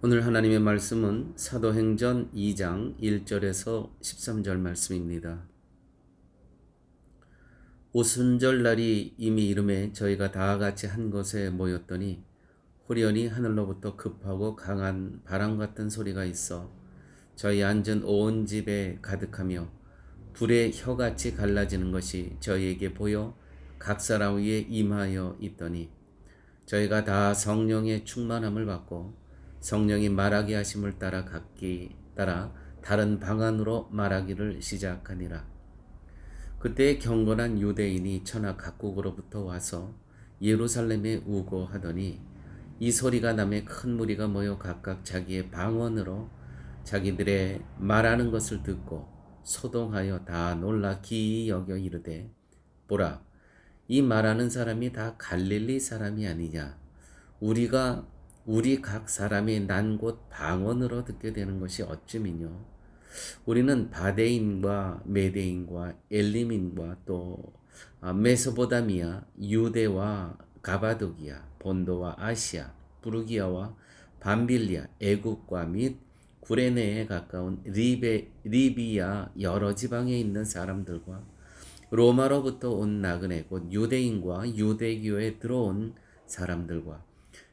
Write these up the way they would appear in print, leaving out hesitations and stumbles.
오늘 하나님의 말씀은 사도행전 2장 1절에서 13절 말씀입니다. 오순절 날이 이미 이름에 저희가 다 같이 한 곳에 모였더니 후련히 하늘로부터 급하고 강한 바람 같은 소리가 있어 저희 앉은 온 집에 가득하며 불의 혀같이 갈라지는 것이 저희에게 보여 각 사람 위에 임하여 있더니 저희가 다 성령의 충만함을 받고 성령이 말하게 하심을 따라 각기 따라 다른 방언으로 말하기를 시작하니라. 그때 경건한 유대인이 천하 각국으로부터 와서 예루살렘에 우거하더니 이 소리가 남에 큰 무리가 모여 각각 자기의 방언으로 자기들의 말하는 것을 듣고 소동하여 다 놀라 기이 여겨 이르되 보라, 이 말하는 사람이 다 갈릴리 사람이 아니냐. 우리 각 사람이 난 곳 방언으로 듣게 되는 것이 어찌미뇨. 우리는 바데인과 메데인과 엘림인과 또 메소포타미아, 유대와 가바도기아, 본도와 아시아, 부르기아와 밤빌리아, 애국과 및 구레네에 가까운 리비아 여러 지방에 있는 사람들과 로마로부터 온 나그네 곧 유대인과 유대교에 들어온 사람들과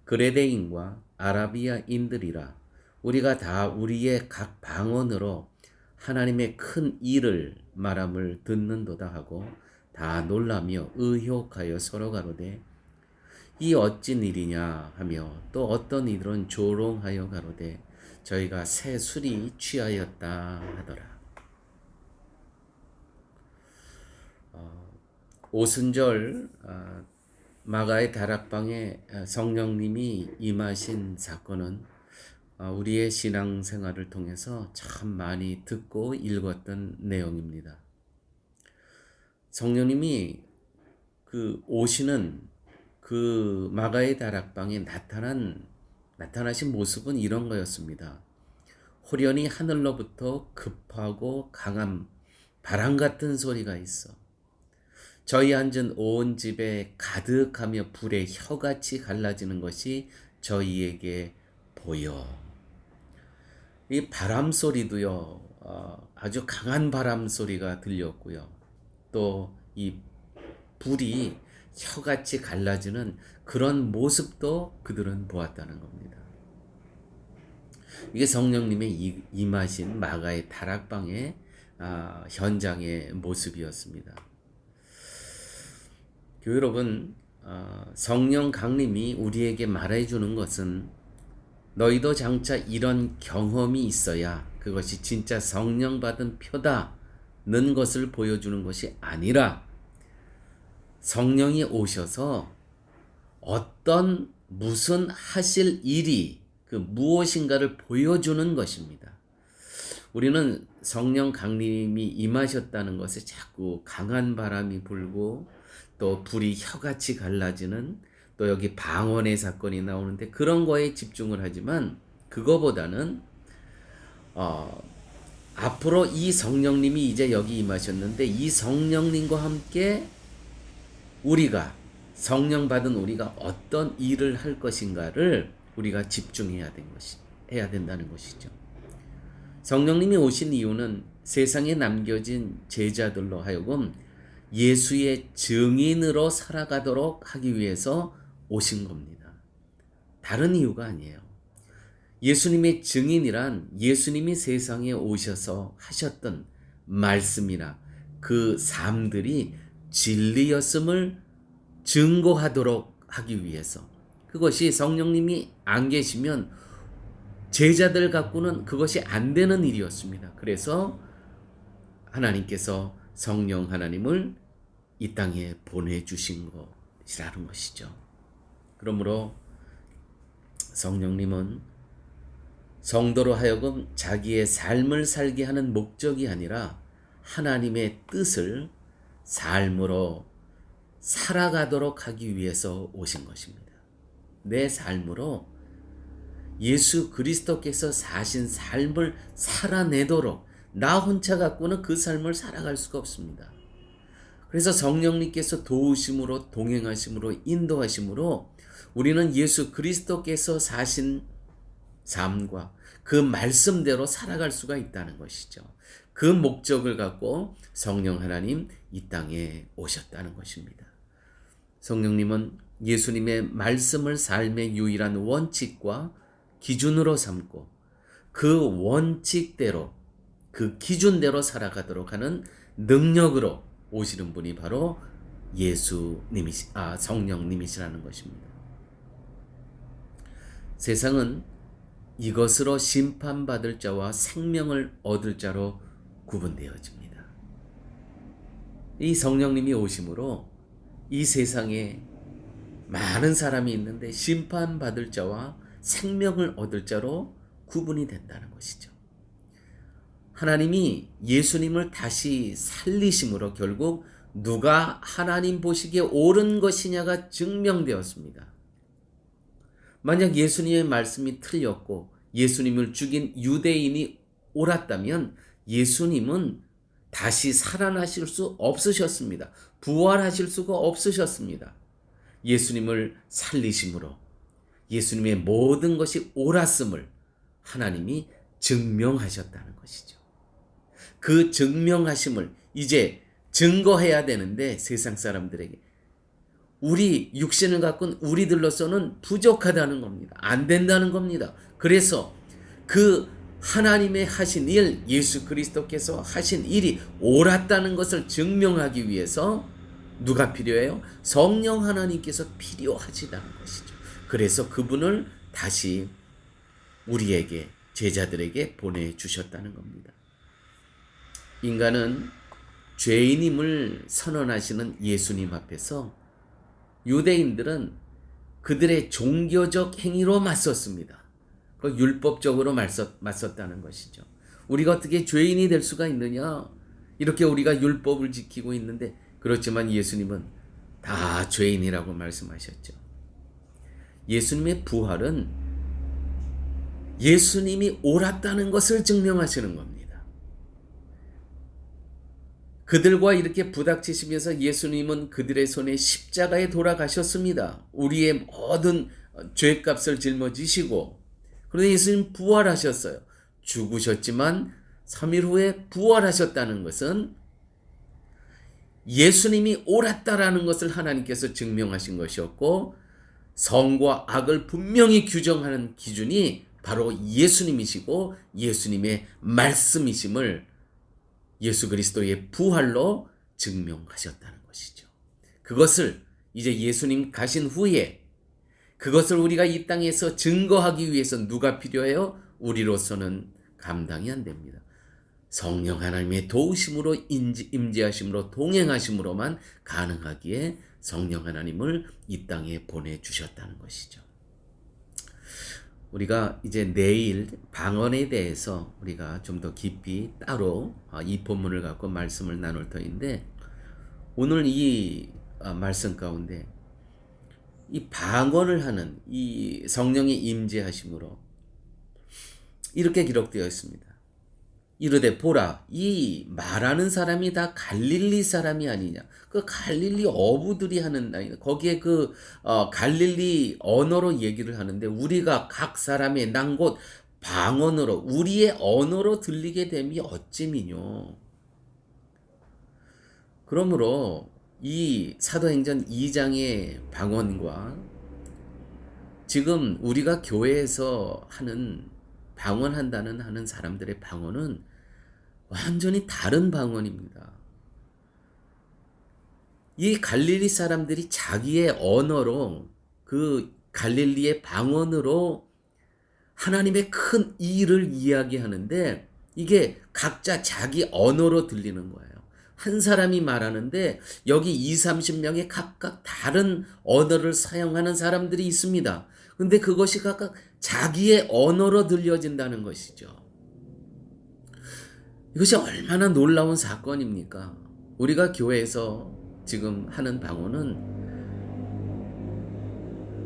그레데인과 아라비아인들이라. 우리가 다 우리의 각 방언으로 하나님의 큰 일을 말함을 듣는도다 하고 다 놀라며 의혹하여 서로 가로되 이 어찐 일이냐 하며 또 어떤 이들은 조롱하여 가로되 저희가 새 술이 취하였다 하더라. 오순절 마가의 다락방에 성령님이 임하신 사건은 우리의 신앙생활을 통해서 참 많이 듣고 읽었던 내용입니다. 성령님이 오시는 그 마가의 다락방에 나타나신 모습은 이런 거였습니다. 호련히 하늘로부터 급하고 강한 바람 같은 소리가 있어 저희 앉은 온 집에 가득하며 불의 혀같이 갈라지는 것이 저희에게 보여. 이 바람 소리도요, 아주 강한 바람 소리가 들렸고요. 또 이 불이 혀같이 갈라지는 그런 모습도 그들은 보았다는 겁니다. 이게 성령님의 임하신 마가의 다락방의 현장의 모습이었습니다. 교회 여러분, 성령 강림이 우리에게 말해주는 것은 너희도 장차 이런 경험이 있어야 그것이 진짜 성령 받은 표다는 것을 보여주는 것이 아니라 성령이 오셔서 무슨 하실 일이 그 무엇인가를 보여주는 것입니다. 우리는 성령 강림이 임하셨다는 것에 자꾸 강한 바람이 불고 또 불이 혀같이 갈라지는 또 여기 방언의 사건이 나오는데 그런 거에 집중을 하지만 그거보다는 앞으로 이 성령님이 이제 여기 임하셨는데 이 성령님과 함께 우리가 성령 받은 우리가 어떤 일을 할 것인가를 우리가 집중해야 된다는 것이죠. 성령님이 오신 이유는 세상에 남겨진 제자들로 하여금 예수의 증인으로 살아가도록 하기 위해서 오신 겁니다. 다른 이유가 아니에요. 예수님의 증인이란 예수님이 세상에 오셔서 하셨던 말씀이나 그 삶들이 진리였음을 증거하도록 하기 위해서. 그것이 성령님이 안 계시면 제자들 갖고는 그것이 안 되는 일이었습니다. 그래서 하나님께서 성령 하나님을 이 땅에 보내주신 것이라는 것이죠. 그러므로 성령님은 성도로 하여금 자기의 삶을 살게 하는 목적이 아니라 하나님의 뜻을 삶으로 살아가도록 하기 위해서 오신 것입니다. 내 삶으로 예수 그리스도께서 사신 삶을 살아내도록 나 혼자 갖고는 그 삶을 살아갈 수가 없습니다. 그래서 성령님께서 도우심으로 동행하심으로 인도하심으로 우리는 예수 그리스도께서 사신 삶과 그 말씀대로 살아갈 수가 있다는 것이죠. 그 목적을 갖고 성령 하나님 이 땅에 오셨다는 것입니다. 성령님은 예수님의 말씀을 삶의 유일한 원칙과 기준으로 삼고 그 원칙대로 그 기준대로 살아가도록 하는 능력으로 오시는 분이 바로 성령님이시라는 것입니다. 세상은 이것으로 심판받을 자와 생명을 얻을 자로 구분되어집니다. 이 성령님이 오심으로 이 세상에 많은 사람이 있는데 심판받을 자와 생명을 얻을 자로 구분이 된다는 것이죠. 하나님이 예수님을 다시 살리심으로 결국 누가 하나님 보시기에 옳은 것이냐가 증명되었습니다. 만약 예수님의 말씀이 틀렸고 예수님을 죽인 유대인이 옳았다면 예수님은 다시 살아나실 수 없으셨습니다. 부활하실 수가 없으셨습니다. 예수님을 살리심으로 예수님의 모든 것이 옳았음을 하나님이 증명하셨다는 것이죠. 그 증명하심을 이제 증거해야 되는데 세상 사람들에게 우리 육신을 갖고는 우리들로서는 부족하다는 겁니다. 안 된다는 겁니다. 그래서 그 하나님의 하신 일, 예수 그리스도께서 하신 일이 옳았다는 것을 증명하기 위해서 누가 필요해요? 성령 하나님께서 필요하시다는 것이죠. 그래서 그분을 다시 우리에게, 제자들에게 보내주셨다는 겁니다. 인간은 죄인임을 선언하시는 예수님 앞에서 유대인들은 그들의 종교적 행위로 맞섰습니다. 율법적으로 맞섰다는 것이죠. 우리가 어떻게 죄인이 될 수가 있느냐? 이렇게 우리가 율법을 지키고 있는데, 그렇지만 예수님은 다 죄인이라고 말씀하셨죠. 예수님의 부활은 예수님이 옳았다는 것을 증명하시는 겁니다. 그들과 이렇게 부닥치시면서 예수님은 그들의 손에 십자가에 돌아가셨습니다. 우리의 모든 죄값을 짊어지시고, 그런데 예수님 부활하셨어요. 죽으셨지만 3일 후에 부활하셨다는 것은 예수님이 옳았다라는 것을 하나님께서 증명하신 것이었고, 성과 악을 분명히 규정하는 기준이 바로 예수님이시고 예수님의 말씀이심을 예수 그리스도의 부활로 증명하셨다는 것이죠. 그것을 이제 예수님 가신 후에 그것을 우리가 이 땅에서 증거하기 위해서 누가 필요해요? 우리로서는 감당이 안 됩니다. 성령 하나님의 도우심으로 임재하심으로 동행하심으로만 가능하기에 성령 하나님을 이 땅에 보내주셨다는 것이죠. 우리가 이제 내일 방언에 대해서 우리가 좀 더 깊이 따로 이 본문을 갖고 말씀을 나눌 터인데, 오늘 이 말씀 가운데 이 방언을 하는 이 성령의 임재하심으로 이렇게 기록되어 있습니다. 이르되 보라, 이 말하는 사람이 다 갈릴리 사람이 아니냐. 그 갈릴리 어부들이 하는, 거기에 그 갈릴리 언어로 얘기를 하는데, 우리가 각 사람의 난 곳 방언으로 우리의 언어로 들리게 됨이 어찌미뇨. 그러므로 이 사도행전 2장의 방언과 지금 우리가 교회에서 하는 방언한다는 하는 사람들의 방언은 완전히 다른 방언입니다. 이 갈릴리 사람들이 자기의 언어로, 그 갈릴리의 방언으로 하나님의 큰 일을 이야기하는데, 이게 각자 자기 언어로 들리는 거예요. 한 사람이 말하는데 여기 20-30명의 각각 다른 언어를 사용하는 사람들이 있습니다. 근데 그것이 각각 자기의 언어로 들려진다는 것이죠. 이것이 얼마나 놀라운 사건입니까? 우리가 교회에서 지금 하는 방언은,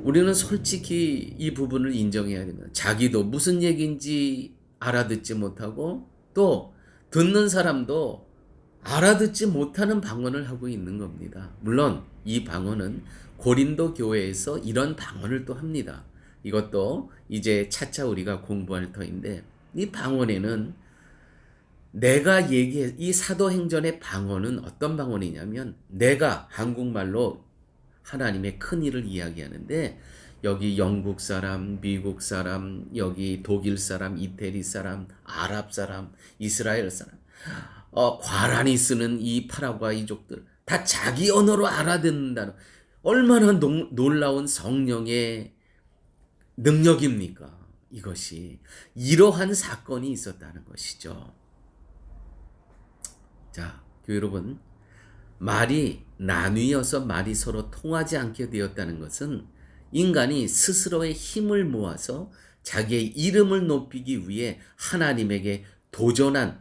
우리는 솔직히 이 부분을 인정해야 됩니다. 자기도 무슨 얘기인지 알아듣지 못하고 또 듣는 사람도 알아듣지 못하는 방언을 하고 있는 겁니다. 물론 이 방언은 고린도 교회에서 이런 방언을 또 합니다. 이것도 이제 차차 우리가 공부할 터인데, 이 방언에는 내가 얘기해, 이 사도행전의 방언은 어떤 방언이냐면, 내가 한국말로 하나님의 큰 일을 이야기하는데, 여기 영국 사람, 미국 사람, 여기 독일 사람, 이태리 사람, 아랍 사람, 이스라엘 사람, 과란이 쓰는 이 파라과이족들 다 자기 언어로 알아듣는다는, 얼마나 놀라운 성령의 능력입니까? 이것이 이러한 사건이 있었다는 것이죠. 자, 여러분, 말이 나뉘어서 말이 서로 통하지 않게 되었다는 것은 인간이 스스로의 힘을 모아서 자기의 이름을 높이기 위해 하나님에게 도전한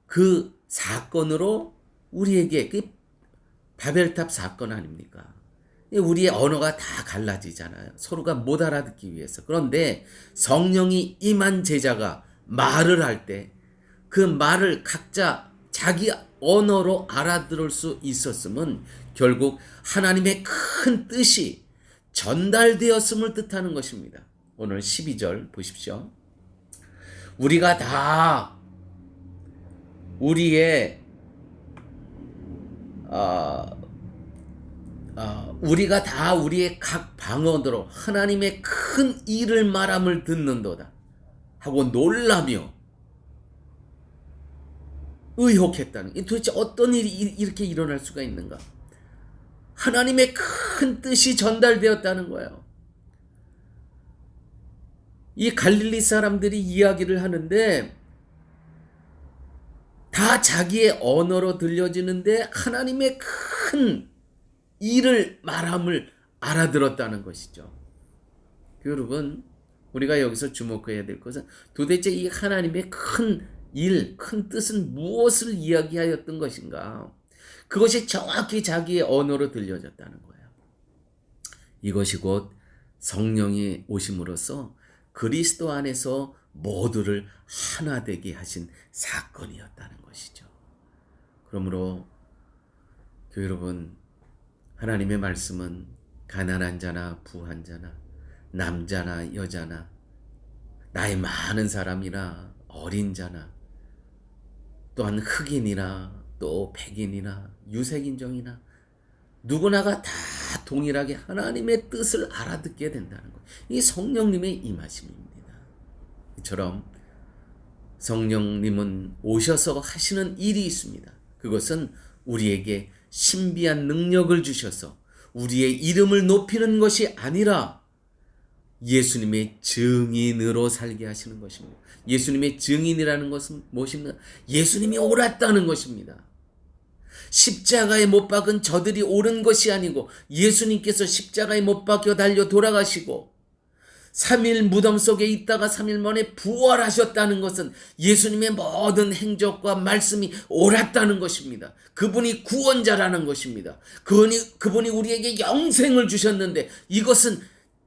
그 사건으로 우리에게, 그 바벨탑 사건 아닙니까? 우리의 언어가 다 갈라지잖아요. 서로가 못 알아듣기 위해서. 그런데 성령이 임한 제자가 말을 할 때 그 말을 각자 자기 언어로 알아들을 수 있었음은 결국 하나님의 큰 뜻이 전달되었음을 뜻하는 것입니다. 오늘 12절 보십시오. 우리가 다 우리의 각 방언으로 하나님의 큰 일을 말함을 듣는도다 하고 놀라며 의혹했다는, 도대체 어떤 일이 이렇게 일어날 수가 있는가? 하나님의 큰 뜻이 전달되었다는 거예요. 이 갈릴리 사람들이 이야기를 하는데 다 자기의 언어로 들려지는데 하나님의 큰 일을 말함을 알아들었다는 것이죠. 여러분, 우리가 여기서 주목해야 될 것은 도대체 이 하나님의 큰 일, 큰 뜻은 무엇을 이야기하였던 것인가? 그것이 정확히 자기의 언어로 들려졌다는 거예요. 이것이 곧 성령이 오심으로써 그리스도 안에서 모두를 하나 되게 하신 사건이었다는 것이죠. 그러므로 여러분, 하나님의 말씀은 가난한 자나 부한 자나 남자나 여자나 나이 많은 사람이나 어린 자나 또한 흑인이나 또 백인이나 유색인종이나 누구나가 다 동일하게 하나님의 뜻을 알아듣게 된다는 것. 이 성령님의 임하심입니다. 이처럼 성령님은 오셔서 하시는 일이 있습니다. 그것은 우리에게 신비한 능력을 주셔서 우리의 이름을 높이는 것이 아니라 예수님의 증인으로 살게 하시는 것입니다. 예수님의 증인이라는 것은 무엇입니까? 예수님이 옳았다는 것입니다. 십자가에 못 박은 저들이 옳은 것이 아니고 예수님께서 십자가에 못 박혀 달려 돌아가시고 3일 무덤 속에 있다가 3일 만에 부활하셨다는 것은 예수님의 모든 행적과 말씀이 옳았다는 것입니다. 그분이 구원자라는 것입니다. 그분이 우리에게 영생을 주셨는데 이것은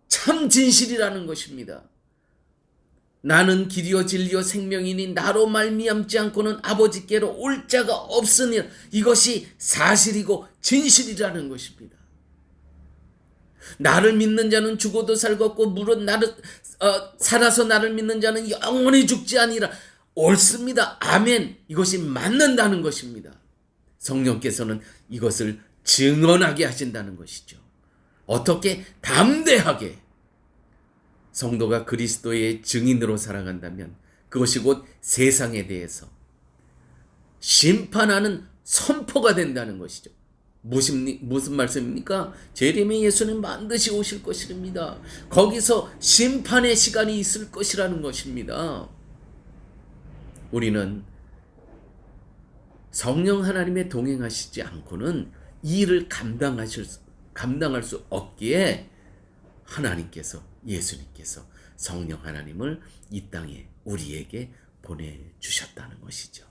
참 진실이라는 것입니다. 나는 길이요 진리요 생명이니 나로 말미암지 않고는 아버지께로 올 자가 없으니, 이것이 사실이고 진실이라는 것입니다. 나를 믿는 자는 죽어도 살겠고 물은 살아서 나를 믿는 자는 영원히 죽지 아니라. 옳습니다. 아멘. 이것이 맞는다는 것입니다. 성령께서는 이것을 증언하게 하신다는 것이죠. 어떻게? 담대하게 성도가 그리스도의 증인으로 살아간다면 그것이 곧 세상에 대해서 심판하는 선포가 된다는 것이죠. 무슨 말씀입니까? 재림의 예수는 반드시 오실 것입니다. 거기서 심판의 시간이 있을 것이라는 것입니다. 우리는 성령 하나님의 동행하시지 않고는 이 일을 감당할 수 없기에 하나님께서, 예수님께서 성령 하나님을 이 땅에 우리에게 보내주셨다는 것이죠.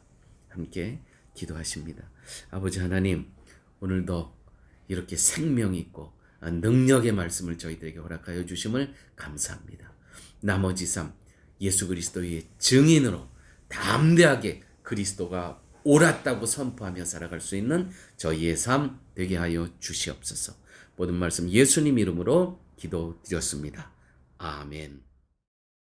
함께 기도하십니다. 아버지 하나님, 오늘도 이렇게 생명 있고 능력의 말씀을 저희들에게 허락하여 주심을 감사합니다. 나머지 삶 예수 그리스도의 증인으로 담대하게 그리스도가 옳았다고 선포하며 살아갈 수 있는 저희의 삶 되게 하여 주시옵소서. 모든 말씀 예수님 이름으로 기도드렸습니다. 아멘.